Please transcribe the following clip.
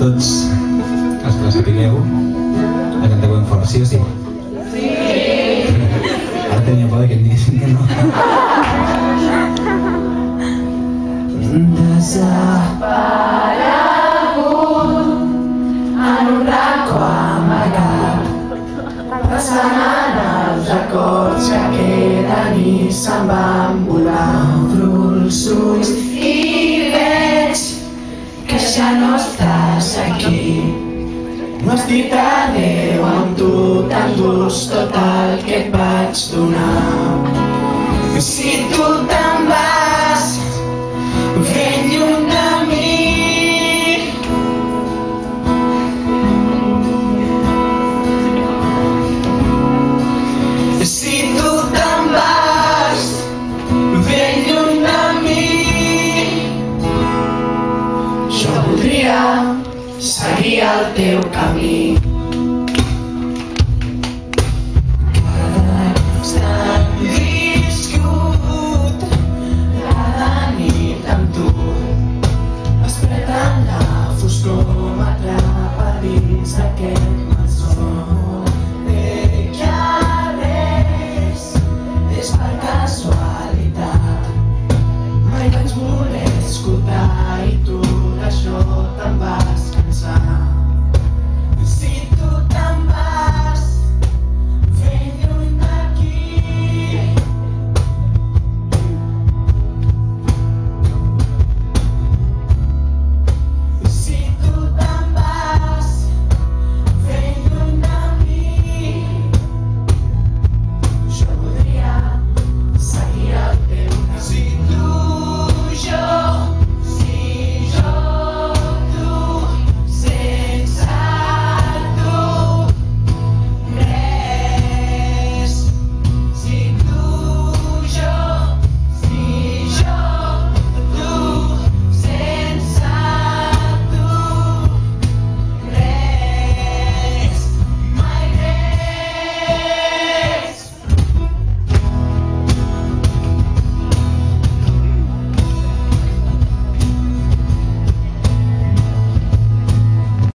tots els que la sapigueu, la canteu ben fort, sí o sí? Sí! Ara tenia por que em diguessin que no. Desaparegut en un racó amagat, passant en els records que queden i se'n van volar. Obro els ulls i veig que ja no estàs aquí. No has dit adéu amb tu, t'endús tot el que et vaig donar.